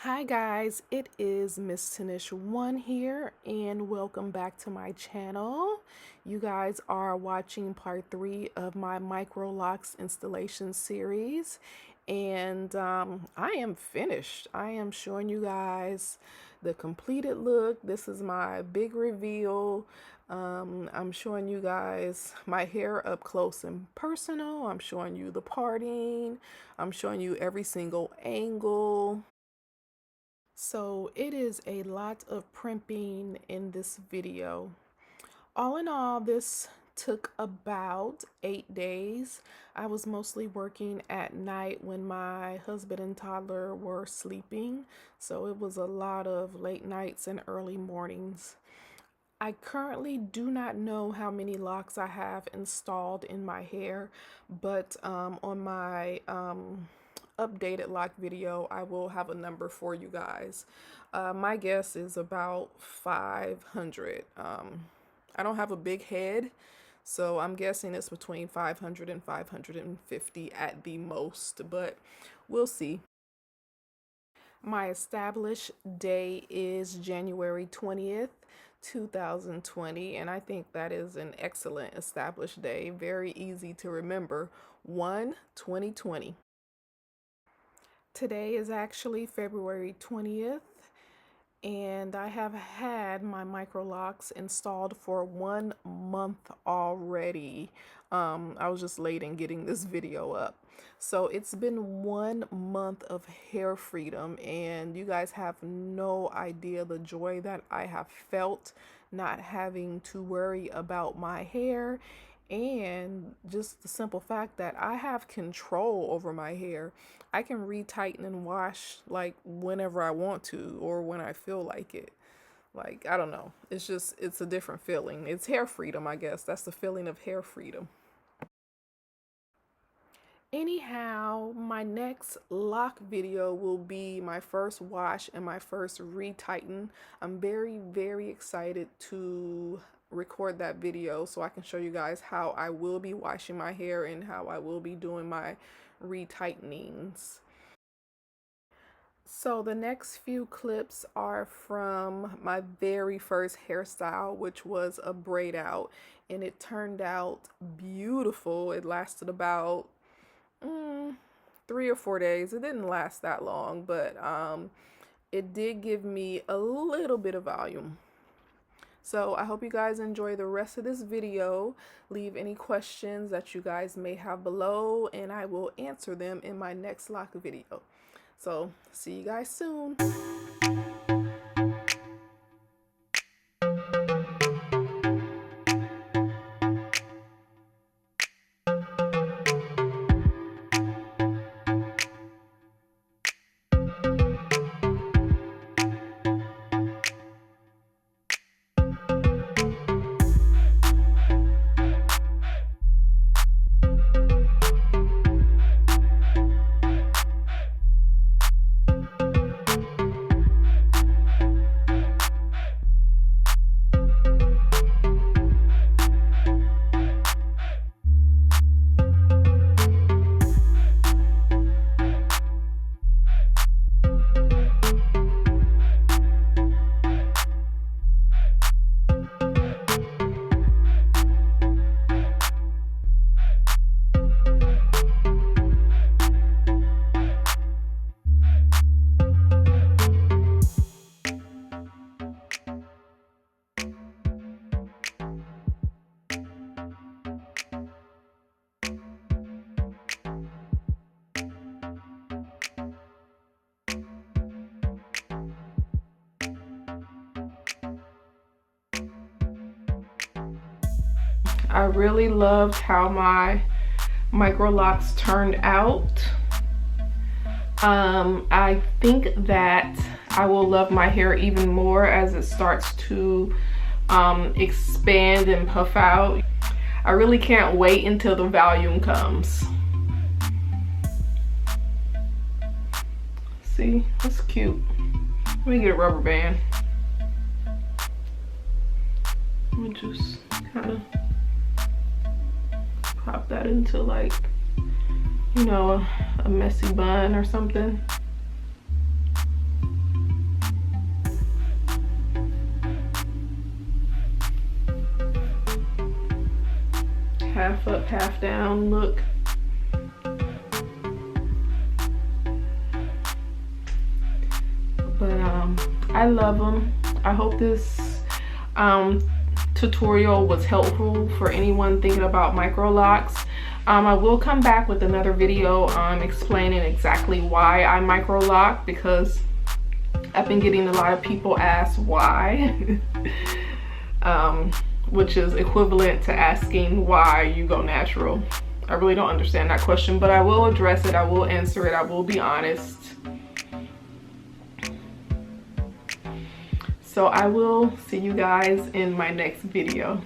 Hi guys, it is Miss Tanish1 here and welcome back to my channel. You guys are watching part 3 of my Microlocs installation series and I am finished. I am showing you guys the completed look. This is my big reveal. I'm showing you guys my hair up close and personal. I'm showing you the parting. I'm showing you every single angle. So it is a lot of primping in this video. All in all, this took about 8 days. I was mostly working at night when my husband and toddler were sleeping, so it was a lot of late nights and early mornings. I currently do not know how many locks I have installed in my hair, but on my updated lock video, I will have a number for you guys. My guess is about 500. I don't have a big head, so I'm guessing it's between 500 and 550 at the most, but we'll see. My established day is January 20th. 2020, and I think that is an excellent established day. Very easy to remember. 1/2020. Today is actually February 20th, and I have had my Microlocs installed for 1 month already. I was just late in getting this video up. So it's been 1 month of hair freedom, and you guys have no idea the joy that I have felt not having to worry about my hair, and just the simple fact that I have control over my hair. I can retighten and wash like whenever I want to or when I feel like it. Like, I don't know. It's a different feeling. It's hair freedom, I guess. That's the feeling of hair freedom. Anyhow, my next lock video will be my first wash and my first retighten. I'm very excited to record that video so I can show you guys how I will be washing my hair and how I will be doing my retightenings. So the next few clips are from my very first hairstyle, which was a braid out, and it turned out beautiful. It lasted about 3 or 4 days. It didn't last that long, but it did give me a little bit of volume. So I hope you guys enjoy the rest of this video. Leave any questions that you guys may have below, and I will answer them in my next lock video. So see you guys soon. I really loved how my Microlocs turned out. I think that I will love my hair even more as it starts to expand and puff out. I really can't wait until the volume comes. See, that's cute. Let me get a rubber band. Let me just kind of pop that into, like, you know, a messy bun or something. half up, half down look. But I love them. I hope this tutorial was helpful for anyone thinking about Microlocs. I will come back with another video explaining exactly why I Microlock, because I've been getting a lot of people ask why, which is equivalent to asking why you go natural. I really don't understand that question, but I will address it. I will answer it. I will be honest. So I will see you guys in my next video.